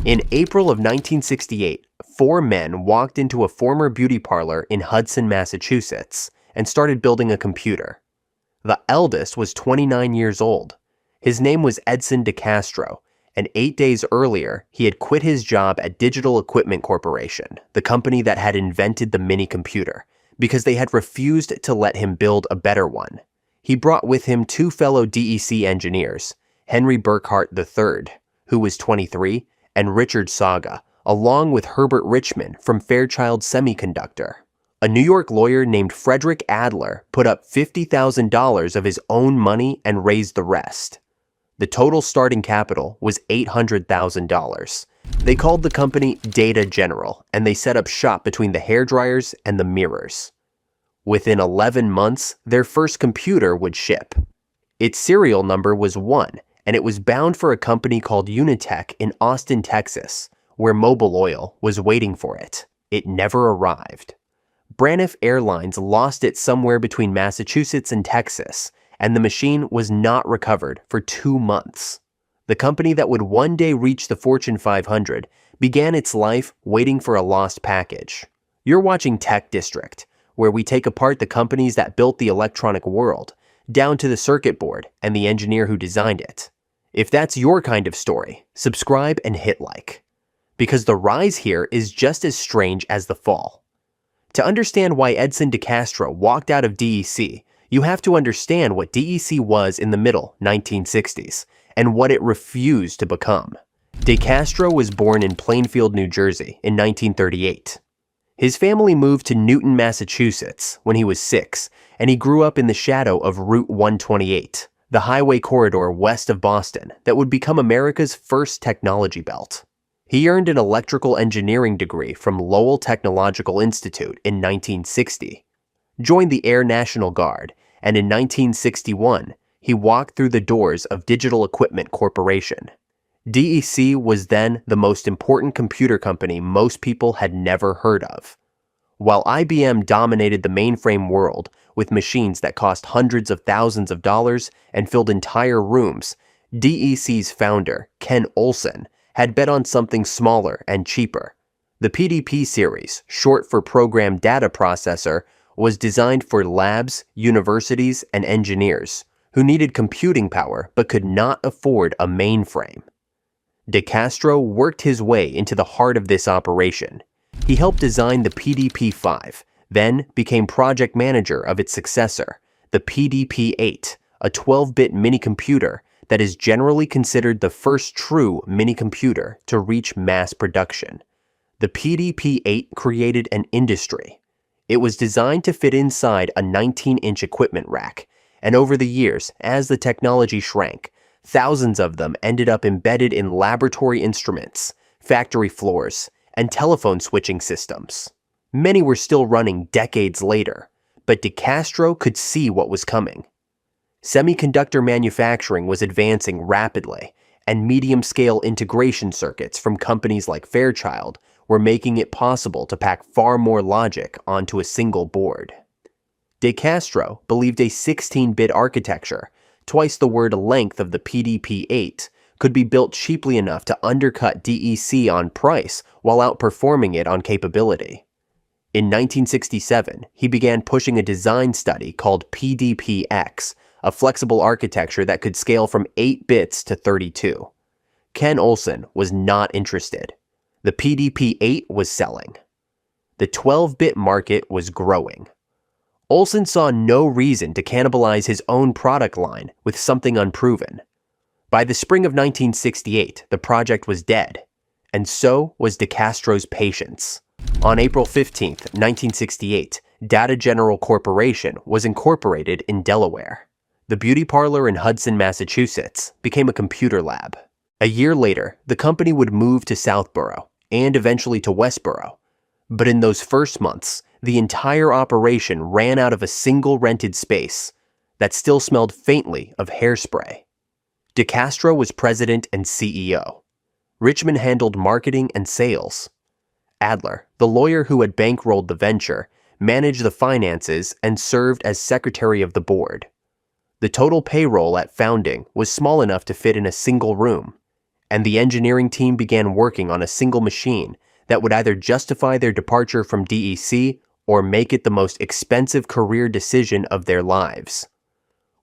In April of 1968, four men walked into a former beauty parlor in Hudson, Massachusetts, and started building a computer. The eldest was 29 years old. His name was Edson DeCastro, and 8 days earlier, he had quit his job at Digital Equipment Corporation, the company that had invented the minicomputer, because they had refused to let him build a better one. He brought with him two fellow DEC engineers, Henry Burkhart III, who was 23, and Richard Saga, along with Herbert Richman from Fairchild Semiconductor. A New York lawyer named Frederick Adler put up $50,000 of his own money and raised the rest. The total starting capital was $800,000. They called the company Data General, and they set up shop between the hairdryers and the mirrors. Within 11 months, their first computer would ship. Its serial number was 1, and it was bound for a company called Unitech in Austin, Texas, where Mobil Oil was waiting for it. It never arrived. Braniff Airlines lost it somewhere between Massachusetts and Texas, and the machine was not recovered for 2 months. The company that would one day reach the Fortune 500 began its life waiting for a lost package. You're watching Tech District, where we take apart the companies that built the electronic world, down to the circuit board and the engineer who designed it. If that's your kind of story, subscribe and hit like. Because the rise here is just as strange as the fall. To understand why Edson DeCastro walked out of DEC, you have to understand what DEC was in the middle 1960s and what it refused to become. DeCastro was born in Plainfield, New Jersey in 1938. His family moved to Newton, Massachusetts when he was 6, and he grew up in the shadow of Route 128, the highway corridor west of Boston that would become America's first technology belt. He earned an electrical engineering degree from Lowell Technological Institute in 1960, joined the Air National Guard, and in 1961, he walked through the doors of Digital Equipment Corporation. DEC was then the most important computer company most people had never heard of. While IBM dominated the mainframe world with machines that cost hundreds of thousands of dollars and filled entire rooms, DEC's founder, Ken Olsen, had bet on something smaller and cheaper. The PDP series, short for Program Data Processor, was designed for labs, universities, and engineers who needed computing power but could not afford a mainframe. DeCastro worked his way into the heart of this operation. He helped design the PDP-5, then became project manager of its successor, the PDP-8, a 12-bit minicomputer that is generally considered the first true minicomputer to reach mass production. The PDP-8 created an industry. It was designed to fit inside a 19-inch equipment rack, and over the years, as the technology shrank, thousands of them ended up embedded in laboratory instruments, factory floors, and telephone switching systems. Many were still running decades later, but DeCastro could see what was coming. Semiconductor manufacturing was advancing rapidly, and medium-scale integration circuits from companies like Fairchild were making it possible to pack far more logic onto a single board. DeCastro believed a 16-bit architecture, twice the word length of the PDP-8, could be built cheaply enough to undercut DEC on price while outperforming it on capability. In 1967, he began pushing a design study called PDP-X, a flexible architecture that could scale from 8 bits to 32. Ken Olsen was not interested. The PDP-8 was selling. The 12-bit market was growing. Olsen saw no reason to cannibalize his own product line with something unproven. By the spring of 1968, the project was dead, and so was DeCastro's patience. On April 15, 1968, Data General Corporation was incorporated in Delaware. The beauty parlor in Hudson, Massachusetts, became a computer lab. A year later, the company would move to Southborough, and eventually to Westborough. But in those first months, the entire operation ran out of a single rented space that still smelled faintly of hairspray. DeCastro was president and CEO. Richman handled marketing and sales. Adler, the lawyer who had bankrolled the venture, managed the finances and served as secretary of the board. The total payroll at founding was small enough to fit in a single room, and the engineering team began working on a single machine that would either justify their departure from DEC or make it the most expensive career decision of their lives.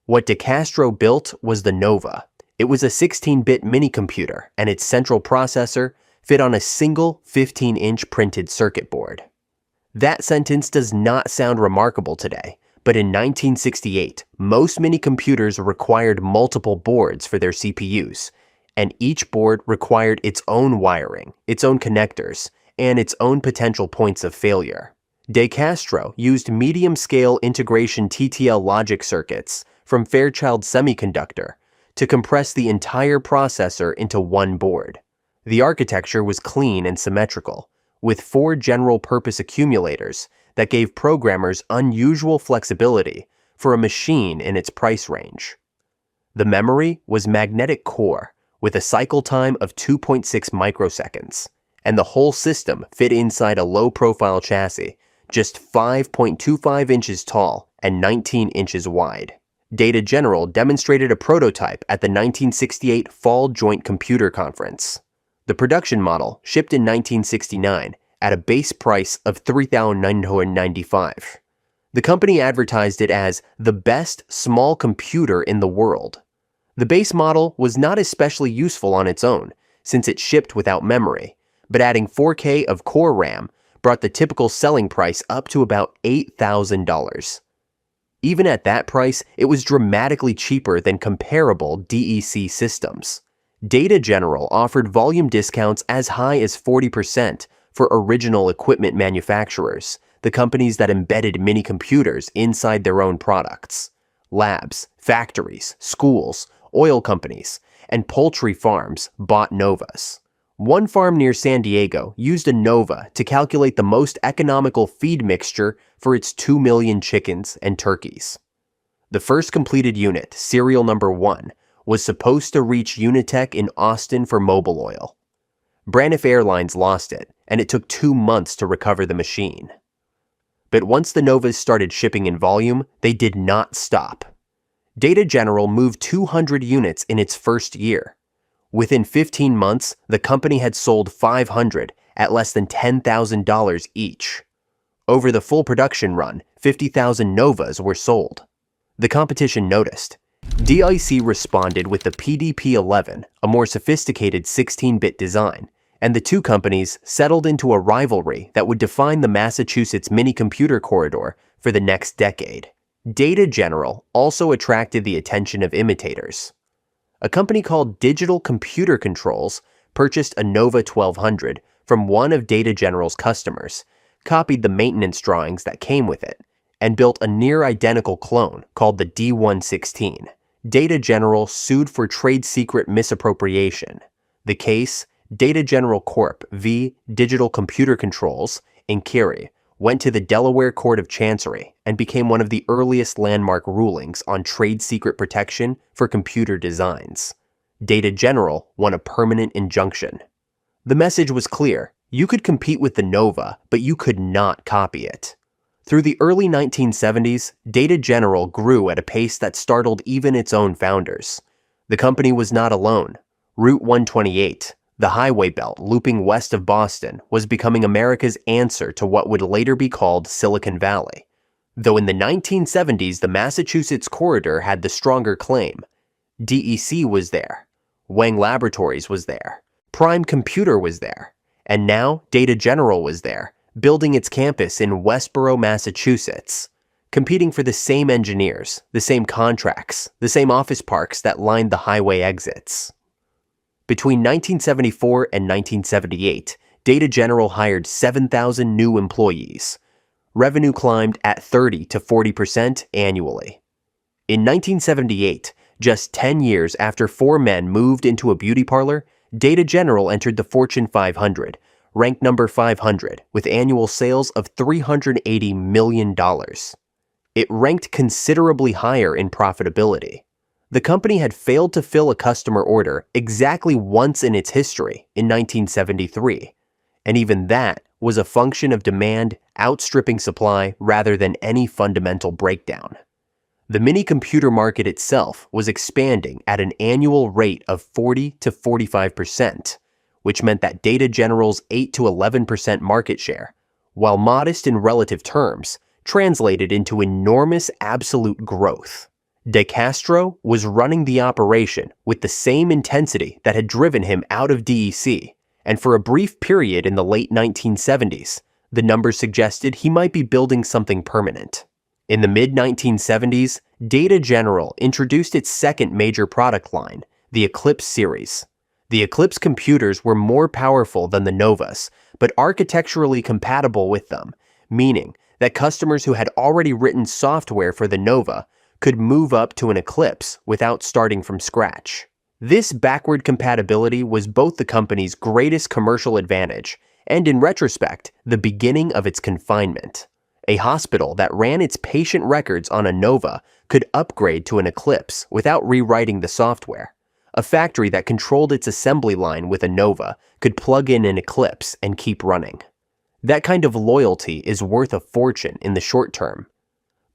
What DeCastro built was the Nova. It was a 16-bit minicomputer, and its central processor fit on a single 15-inch printed circuit board. That sentence does not sound remarkable today, but in 1968, most minicomputers required multiple boards for their CPUs, and each board required its own wiring, its own connectors, and its own potential points of failure. DeCastro used medium-scale integration TTL logic circuits from Fairchild Semiconductor to compress the entire processor into one board. The architecture was clean and symmetrical, with 4 general-purpose accumulators that gave programmers unusual flexibility for a machine in its price range. The memory was magnetic core with a cycle time of 2.6 microseconds, and the whole system fit inside a low-profile chassis, just 5.25 inches tall and 19 inches wide. Data General demonstrated a prototype at the 1968 Fall Joint Computer Conference. The production model shipped in 1969 at a base price of $3,995. The company advertised it as the best small computer in the world. The base model was not especially useful on its own, since it shipped without memory, but adding 4K of core RAM brought the typical selling price up to about $8,000. Even at that price, it was dramatically cheaper than comparable DEC systems. Data General offered volume discounts as high as 40% for original equipment manufacturers, the companies that embedded minicomputers inside their own products. Labs, factories, schools, oil companies, and poultry farms bought Novas. One farm near San Diego used a Nova to calculate the most economical feed mixture for its 2 million chickens and turkeys. The first completed unit, serial number 1, was supposed to reach Unitech in Austin for Mobil Oil. Braniff Airlines lost it, and it took 2 months to recover the machine. But once the Novas started shipping in volume, they did not stop. Data General moved 200 units in its first year. Within 15 months, the company had sold 500 at less than $10,000 each. Over the full production run, 50,000 Novas were sold. The competition noticed. DEC responded with the PDP-11, a more sophisticated 16-bit design, and the two companies settled into a rivalry that would define the Massachusetts minicomputer corridor for the next decade. Data General also attracted the attention of imitators. A company called Digital Computer Controls purchased a Nova 1200 from one of Data General's customers, copied the maintenance drawings that came with it, and built a near-identical clone called the D116. Data General sued for trade secret misappropriation. The case, Data General Corp. v. Digital Computer Controls, Inquiry, went to the Delaware Court of Chancery and became one of the earliest landmark rulings on trade secret protection for computer designs. Data General won a permanent injunction. The message was clear. You could compete with the Nova, but you could not copy it. Through the early 1970s, Data General grew at a pace that startled even its own founders. The company was not alone. Route 128, the highway belt looping west of Boston, was becoming America's answer to what would later be called Silicon Valley. Though in the 1970s the Massachusetts corridor had the stronger claim, DEC was there, Wang Laboratories was there, Prime Computer was there, and now Data General was there, building its campus in Westborough, Massachusetts, competing for the same engineers, the same contracts, the same office parks that lined the highway exits. Between 1974 and 1978, Data General hired 7,000 new employees. Revenue climbed at 30 to 40% annually. In 1978, just 10 years after 4 men moved into a beauty parlor, Data General entered the Fortune 500, ranked number 500, with annual sales of $380 million. It ranked considerably higher in profitability. The company had failed to fill a customer order exactly once in its history, in 1973, and even that was a function of demand outstripping supply rather than any fundamental breakdown. The minicomputer market itself was expanding at an annual rate of 40 to 45%, which meant that Data General's 8 to 11% market share, while modest in relative terms, translated into enormous absolute growth. De Castro was running the operation with the same intensity that had driven him out of DEC, and for a brief period in the late 1970s, the numbers suggested he might be building something permanent. In the mid-1970s, Data General introduced its second major product line, the Eclipse series. The Eclipse computers were more powerful than the Novas, but architecturally compatible with them, meaning that customers who had already written software for the Nova could move up to an Eclipse without starting from scratch. This backward compatibility was both the company's greatest commercial advantage and, in retrospect, the beginning of its confinement. A hospital that ran its patient records on a Nova could upgrade to an Eclipse without rewriting the software. A factory that controlled its assembly line with a Nova could plug in an Eclipse and keep running. That kind of loyalty is worth a fortune in the short term.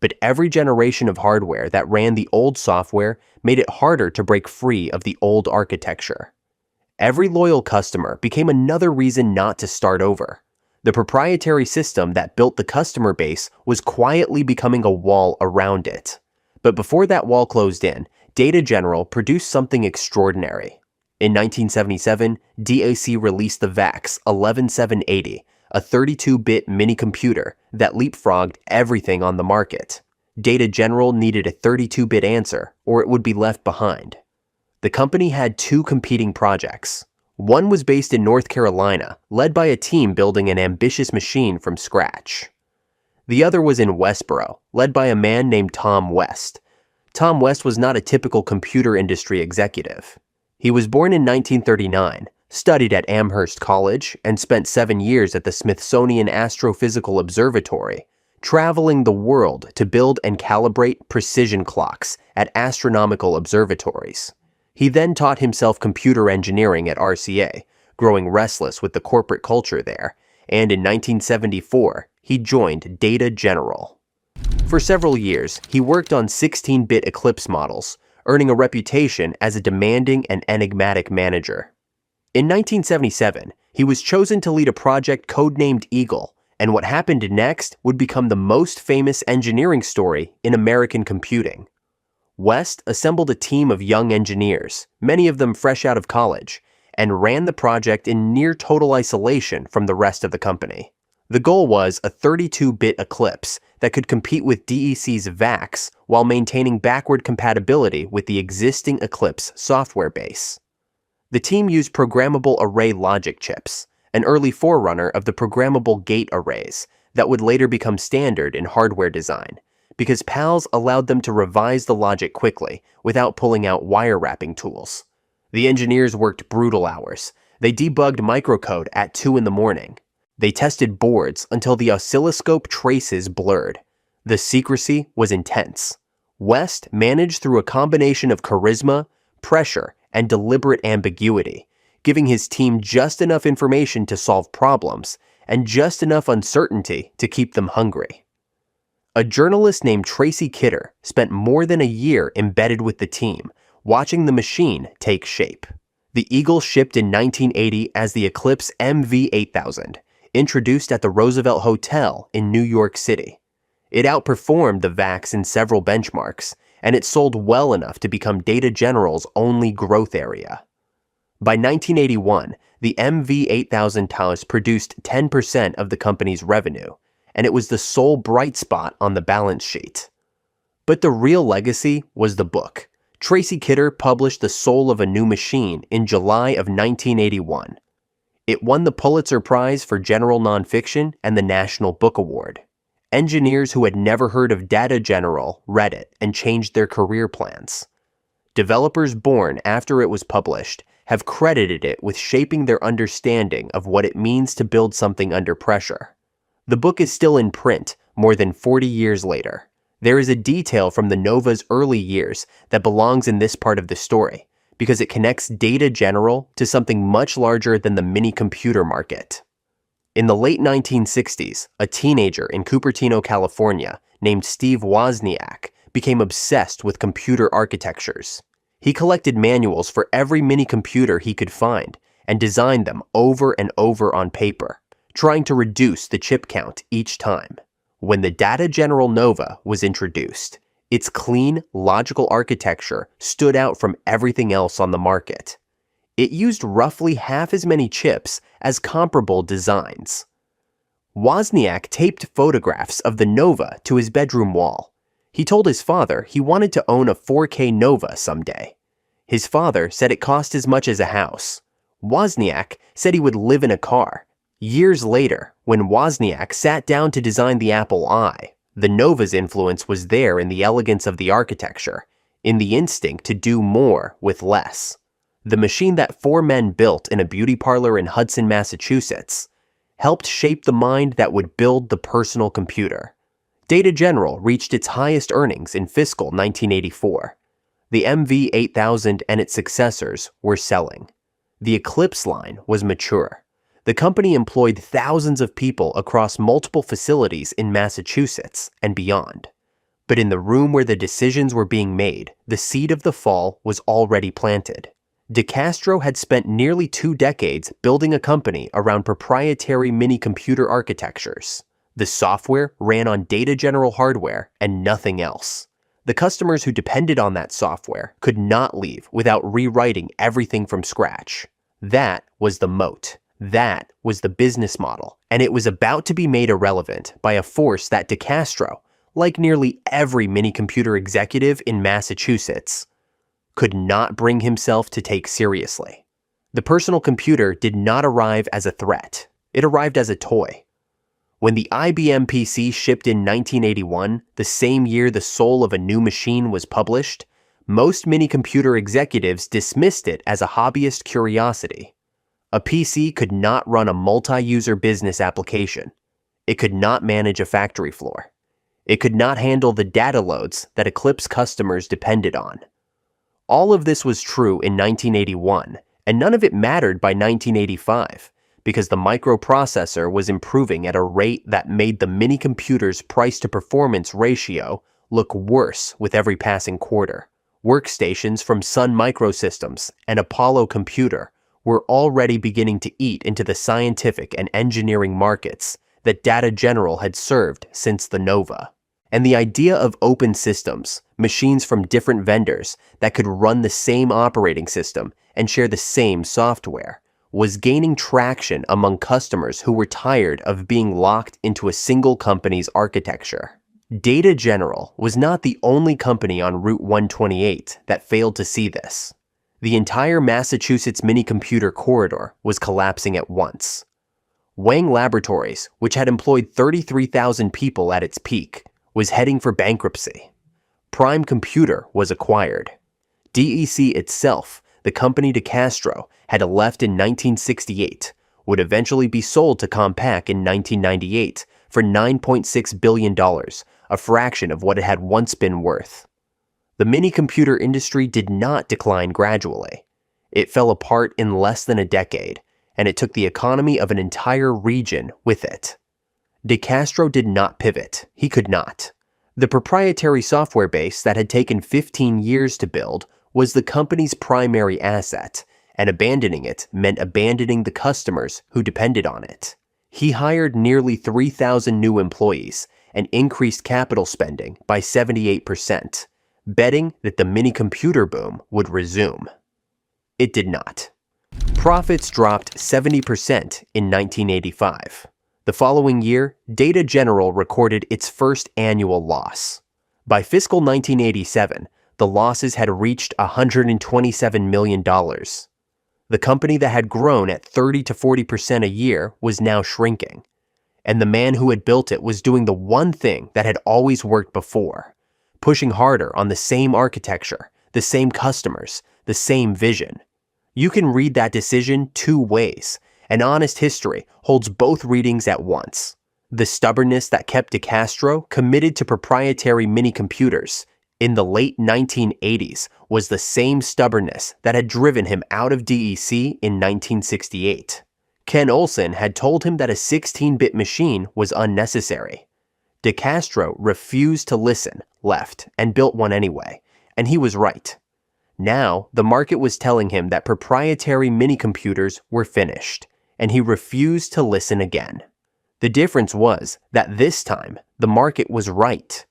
But every generation of hardware that ran the old software made it harder to break free of the old architecture. Every loyal customer became another reason not to start over. The proprietary system that built the customer base was quietly becoming a wall around it. But before that wall closed in, Data General produced something extraordinary. In 1977, DEC released the VAX 11780, a 32-bit minicomputer that leapfrogged everything on the market. Data General needed a 32-bit answer, or it would be left behind. The company had two competing projects. One was based in North Carolina, led by a team building an ambitious machine from scratch. The other was in Westboro, led by a man named Tom West. Tom West was not a typical computer industry executive. He was born in 1939, studied at Amherst College, and spent 7 years at the Smithsonian Astrophysical Observatory, traveling the world to build and calibrate precision clocks at astronomical observatories. He then taught himself computer engineering at RCA, growing restless with the corporate culture there, and in 1974, he joined Data General. For several years, he worked on 16-bit Eclipse models, earning a reputation as a demanding and enigmatic manager. In 1977, he was chosen to lead a project codenamed Eagle, and what happened next would become the most famous engineering story in American computing. West assembled a team of young engineers, many of them fresh out of college, and ran the project in near total isolation from the rest of the company. The goal was a 32-bit Eclipse that could compete with DEC's VAX while maintaining backward compatibility with the existing Eclipse software base. The team used programmable array logic chips, an early forerunner of the programmable gate arrays that would later become standard in hardware design, because PALs allowed them to revise the logic quickly without pulling out wire wrapping tools. The engineers worked brutal hours. They debugged microcode at 2 in the morning. They tested boards until the oscilloscope traces blurred. The secrecy was intense. West managed through a combination of charisma, pressure, and deliberate ambiguity, giving his team just enough information to solve problems and just enough uncertainty to keep them hungry. A journalist named Tracy Kidder spent more than a year embedded with the team, watching the machine take shape. The Eagle shipped in 1980 as the Eclipse MV8000, introduced at the Roosevelt Hotel in New York City. It outperformed the VAX in several benchmarks, and it sold well enough to become Data General's only growth area. By 1981, the MV8000 TAUS produced 10% of the company's revenue, and it was the sole bright spot on the balance sheet. But the real legacy was the book. Tracy Kidder published The Soul of a New Machine in July of 1981. It won the Pulitzer Prize for General Nonfiction and the National Book Award. Engineers who had never heard of Data General read it and changed their career plans. Developers born after it was published have credited it with shaping their understanding of what it means to build something under pressure. The book is still in print more than 40 years later. There is a detail from the Nova's early years that belongs in this part of the story, because it connects Data General to something much larger than the minicomputer market. In the late 1960s, a teenager in Cupertino, California, named Steve Wozniak, became obsessed with computer architectures. He collected manuals for every minicomputer he could find and designed them over and over on paper, trying to reduce the chip count each time. When the Data General Nova was introduced, its clean, logical architecture stood out from everything else on the market. It used roughly half as many chips as comparable designs. Wozniak taped photographs of the Nova to his bedroom wall. He told his father he wanted to own a 4K Nova someday. His father said it cost as much as a house. Wozniak said he would live in a car. Years later, when Wozniak sat down to design the Apple I, the Nova's influence was there in the elegance of the architecture, in the instinct to do more with less. The machine that four men built in a beauty parlor in Hudson, Massachusetts, helped shape the mind that would build the personal computer. Data General reached its highest earnings in fiscal 1984. The MV8000 and its successors were selling. The Eclipse line was mature. The company employed thousands of people across multiple facilities in Massachusetts and beyond. But in the room where the decisions were being made, the seed of the fall was already planted. DeCastro had spent nearly 2 decades building a company around proprietary minicomputer architectures. The software ran on Data General hardware and nothing else. The customers who depended on that software could not leave without rewriting everything from scratch. That was the moat. That was the business model, and it was about to be made irrelevant by a force that DeCastro, like nearly every minicomputer executive in Massachusetts, could not bring himself to take seriously. The personal computer did not arrive as a threat. It arrived as a toy. When the IBM PC shipped in 1981, the same year the Soul of a New Machine was published, most minicomputer executives dismissed it as a hobbyist curiosity. A PC could not run a multi-user business application. It could not manage a factory floor. It could not handle the data loads that Eclipse customers depended on. All of this was true in 1981, and none of it mattered by 1985, because the microprocessor was improving at a rate that made the minicomputer's price-to-performance ratio look worse with every passing quarter. Workstations from Sun Microsystems and Apollo Computer were already beginning to eat into the scientific and engineering markets that Data General had served since the Nova. And the idea of open systems, machines from different vendors that could run the same operating system and share the same software, was gaining traction among customers who were tired of being locked into a single company's architecture. Data General was not the only company on Route 128 that failed to see this. The entire Massachusetts minicomputer corridor was collapsing at once. Wang Laboratories, which had employed 33,000 people at its peak, was heading for bankruptcy. Prime Computer was acquired. DEC itself, the company DeCastro had left in 1968, would eventually be sold to Compaq in 1998 for $9.6 billion, a fraction of what it had once been worth. The minicomputer industry did not decline gradually. It fell apart in less than a decade, and it took the economy of an entire region with it. DeCastro did not pivot. He could not. The proprietary software base that had taken 15 years to build was the company's primary asset, and abandoning it meant abandoning the customers who depended on it. He hired nearly 3,000 new employees and increased capital spending by 78%, betting that the minicomputer boom would resume. It did not. Profits dropped 70% in 1985. The following year, Data General recorded its first annual loss. By fiscal 1987, the losses had reached $127 million. The company that had grown at 30 to 40% a year was now shrinking. And the man who had built it was doing the one thing that had always worked before, pushing harder on the same architecture, the same customers, the same vision. You can read that decision 2 ways. An honest history holds both readings at once. The stubbornness that kept DeCastro committed to proprietary minicomputers in the late 1980s was the same stubbornness that had driven him out of DEC in 1968. Ken Olsen had told him that a 16-bit machine was unnecessary. DeCastro refused to listen, left and built one anyway, and he was right. Now, the market was telling him that proprietary minicomputers were finished, and he refused to listen again. The difference was that this time, the market was right.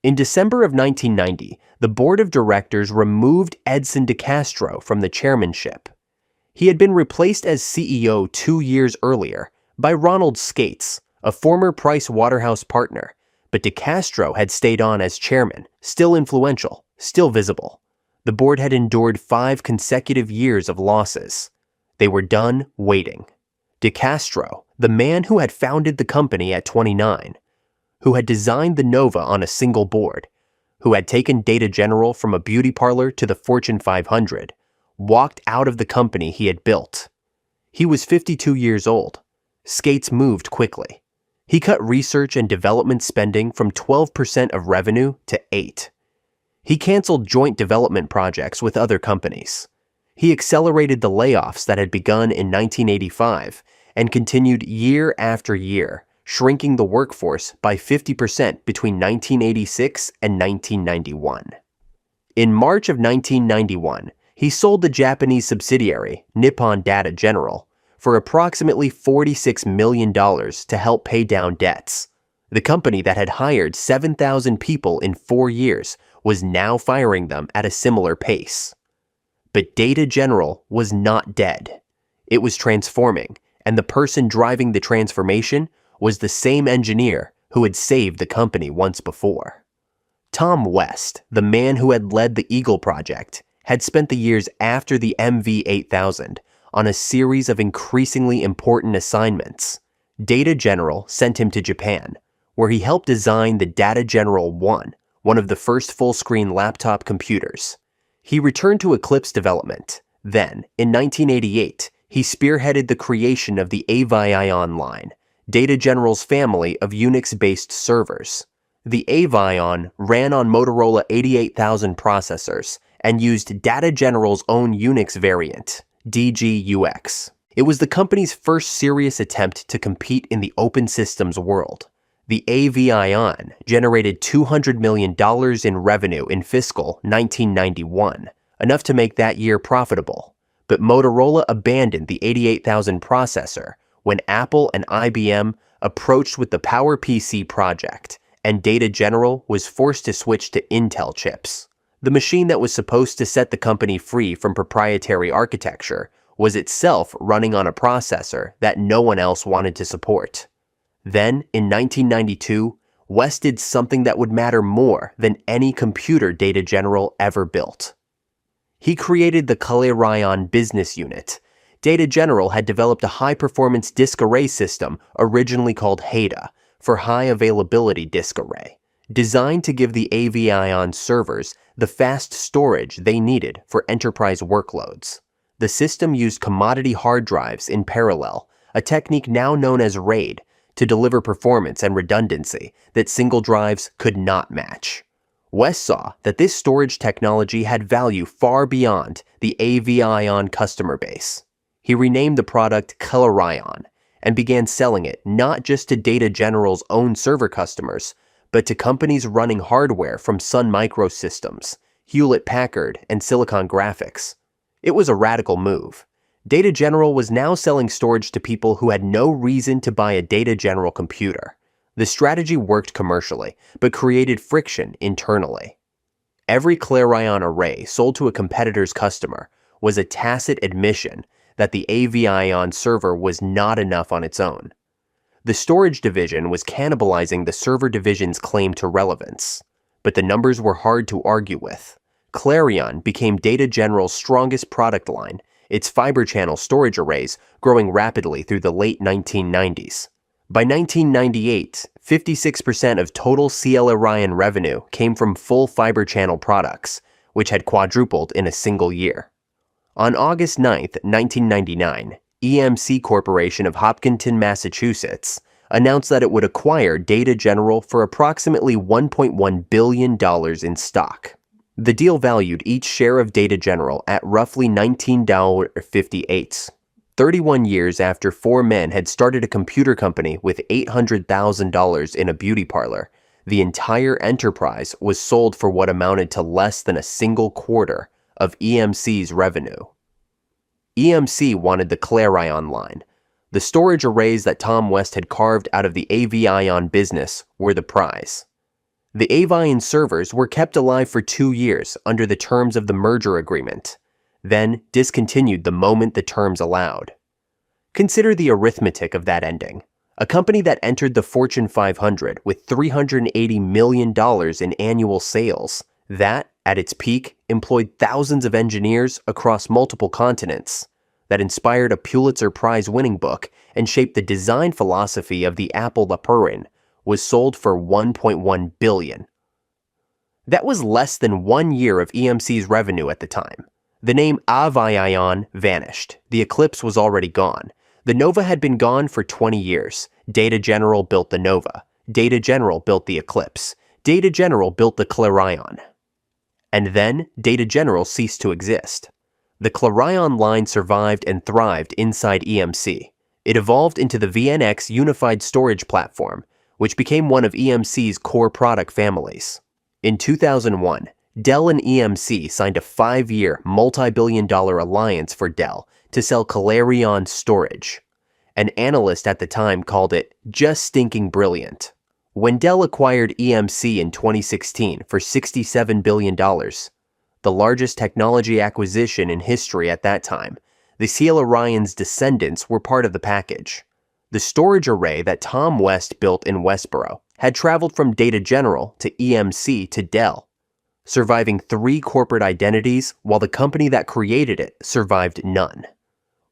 In December of 1990, the board of directors removed Edson DeCastro from the chairmanship. He had been replaced as CEO 2 years earlier by Ronald Skates, a former Price Waterhouse partner, but DeCastro had stayed on as chairman, still influential, still visible. The board had endured 5 consecutive years of losses. They were done waiting. DeCastro, the man who had founded the company at 29, who had designed the Nova on a single board, who had taken Data General from a beauty parlor to the Fortune 500, walked out of the company he had built. He was 52 years old. Skates moved quickly. He cut research and development spending from 12% of revenue to 8%. He canceled joint development projects with other companies. He accelerated the layoffs that had begun in 1985 and continued year after year, shrinking the workforce by 50% between 1986 and 1991. In March of 1991, he sold the Japanese subsidiary, Nippon Data General, for approximately $46 million to help pay down debts. The company that had hired 7,000 people in 4 years was now firing them at a similar pace. But Data General was not dead. It was transforming, and the person driving the transformation was the same engineer who had saved the company once before. Tom West, the man who had led the Eagle project, had spent the years after the MV-8000 on a series of increasingly important assignments. Data General sent him to Japan, where he helped design the Data General 1, one of the first full-screen laptop computers. He returned to Eclipse development. Then, in 1988, he spearheaded the creation of the Avion line, Data General's family of Unix-based servers. The Avion ran on Motorola 88000 processors and used Data General's own Unix variant, DGUX. It was the company's first serious attempt to compete in the open systems world. The Avion generated $200 million in revenue in fiscal 1991, enough to make that year profitable. But Motorola abandoned the 88000 processor when Apple and IBM approached with the PowerPC project, and Data General was forced to switch to Intel chips. The machine that was supposed to set the company free from proprietary architecture was itself running on a processor that no one else wanted to support. Then, in 1992, West did something that would matter more than any computer Data General ever built. He created the Clarion business unit. Data General had developed a high-performance disk array system, originally called HADA, for high-availability disk array, designed to give the Avion servers the fast storage they needed for enterprise workloads. The system used commodity hard drives in parallel, a technique now known as RAID, to deliver performance and redundancy that single drives could not match. West saw that this storage technology had value far beyond the Avion customer base. He renamed the product Clarion and began selling it not just to Data General's own server customers, but to companies running hardware from Sun Microsystems, Hewlett-Packard, and Silicon Graphics. It was a radical move. Data General was now selling storage to people who had no reason to buy a Data General computer. The strategy worked commercially, but created friction internally. Every Clarion array sold to a competitor's customer was a tacit admission that the Avion server was not enough on its own. The storage division was cannibalizing the server division's claim to relevance, but the numbers were hard to argue with. Clarion became Data General's strongest product line, its fiber channel storage arrays growing rapidly through the late 1990s. By 1998, 56% of total Clarion revenue came from full fiber channel products, which had quadrupled in a single year. On August 9, 1999, EMC Corporation of Hopkinton, Massachusetts, announced that it would acquire Data General for approximately $1.1 billion in stock. The deal valued each share of Data General at roughly $19.58. 31 years after 4 men had started a computer company with $800,000 in a beauty parlor, The entire enterprise was sold for what amounted to less than a single quarter of EMC's revenue. EMC wanted the Clarion line. The storage arrays that Tom West had carved out of the Avion business were the prize. The Avion servers were kept alive for 2 years under the terms of the merger agreement, then discontinued the moment the terms allowed. Consider the arithmetic of that ending. A company that entered the Fortune 500 with $380 million in annual sales, that, at its peak, employed thousands of engineers across multiple continents, that inspired a Pulitzer Prize-winning book and shaped the design philosophy of the Apple Lapurin, was sold for $1.1 billion. That was less than 1 year of EMC's revenue at the time. The name Avion vanished. The Eclipse was already gone. The Nova had been gone for 20 years. Data General built the Nova. Data General built the Eclipse. Data General built the Clarion. And then, Data General ceased to exist. The Clarion line survived and thrived inside EMC. It evolved into the VNX Unified Storage Platform, which became one of EMC's core product families. In 2001, Dell and EMC signed a 5-year, multi-billion-dollar alliance for Dell to sell Clarion storage. An analyst at the time called it just stinking brilliant. When Dell acquired EMC in 2016 for $67 billion, the largest technology acquisition in history at that time, the Ciel Orion's descendants were part of the package. The storage array that Tom West built in Westboro had traveled from Data General to EMC to Dell, surviving 3 corporate identities while the company that created it survived none.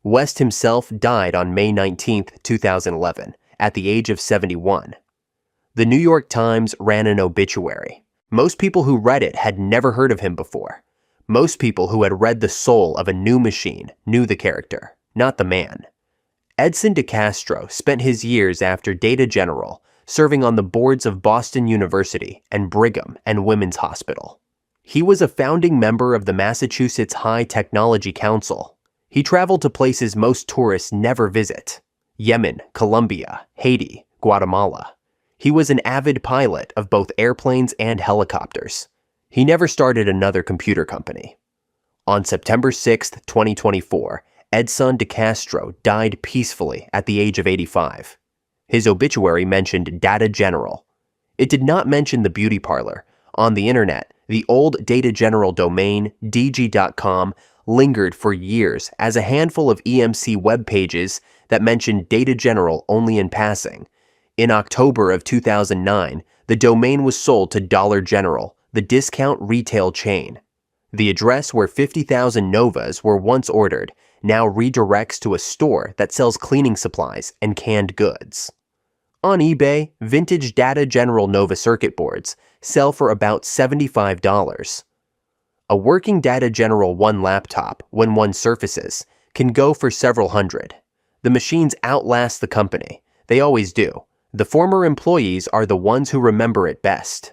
West himself died on May 19, 2011, at the age of 71. The New York Times ran an obituary. Most people who read it had never heard of him before. Most people who had read The Soul of a New Machine knew the character, not the man. Edson DeCastro spent his years after Data General serving on the boards of Boston University and Brigham and Women's Hospital. He was a founding member of the Massachusetts High Technology Council. He traveled to places most tourists never visit: Yemen, Colombia, Haiti, Guatemala. He was an avid pilot of both airplanes and helicopters. He never started another computer company. On September 6, 2024, Edson DeCastro died peacefully at the age of 85. His obituary mentioned Data General. It did not mention the beauty parlor. On the internet, the old Data General domain, dg.com, lingered for years as a handful of EMC web pages that mentioned Data General only in passing. In October of 2009, the domain was sold to Dollar General, the discount retail chain. The address where 50,000 Novas were once ordered now redirects to a store that sells cleaning supplies and canned goods. On eBay, vintage Data General Nova circuit boards sell for about $75. A working Data General 1 laptop, when one surfaces, can go for several hundred. The machines outlast the company. They always do. The former employees are the ones who remember it best.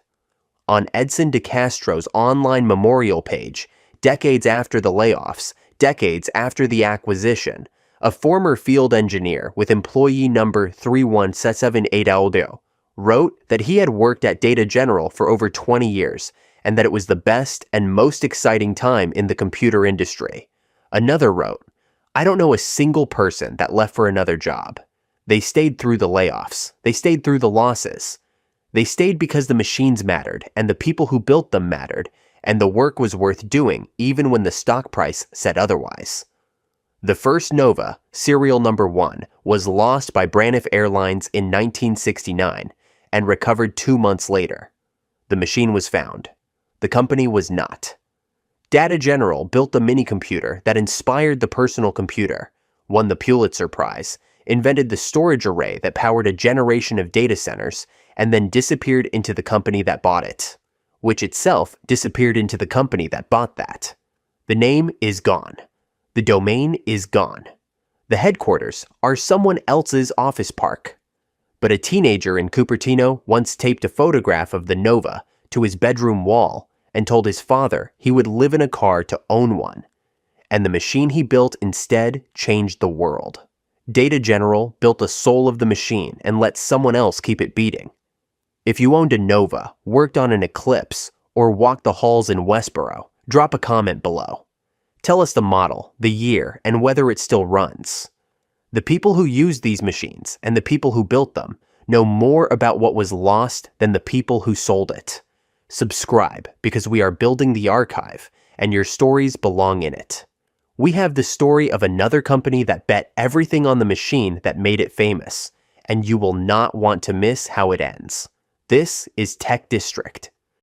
On Edson DeCastro's online memorial page, decades after the layoffs, decades after the acquisition, a former field engineer with employee number 31778 wrote that he had worked at Data General for over 20 years and that it was the best and most exciting time in the computer industry. Another wrote, "I don't know a single person that left for another job. They stayed through the layoffs. They stayed through the losses. They stayed because the machines mattered and the people who built them mattered, and the work was worth doing even when the stock price said otherwise." The first Nova, serial number 1, was lost by Braniff Airlines in 1969 and recovered 2 months later. The machine was found. The company was not. Data General built the minicomputer that inspired the personal computer, won the Pulitzer Prize, invented the storage array that powered a generation of data centers, and then disappeared into the company that bought it, which itself disappeared into the company that bought that. The name is gone. The domain is gone. The headquarters are someone else's office park. But a teenager in Cupertino once taped a photograph of the Nova to his bedroom wall and told his father he would live in a car to own one. And the machine he built instead changed the world. Data General built the soul of the machine and let someone else keep it beating. If you owned a Nova, worked on an Eclipse, or walked the halls in Westboro, drop a comment below. Tell us the model, the year, and whether it still runs. The people who used these machines and the people who built them know more about what was lost than the people who sold it. Subscribe, because we are building the archive, and your stories belong in it. We have the story of another company that bet everything on the machine that made it famous, and you will not want to miss how it ends. This is Tech District.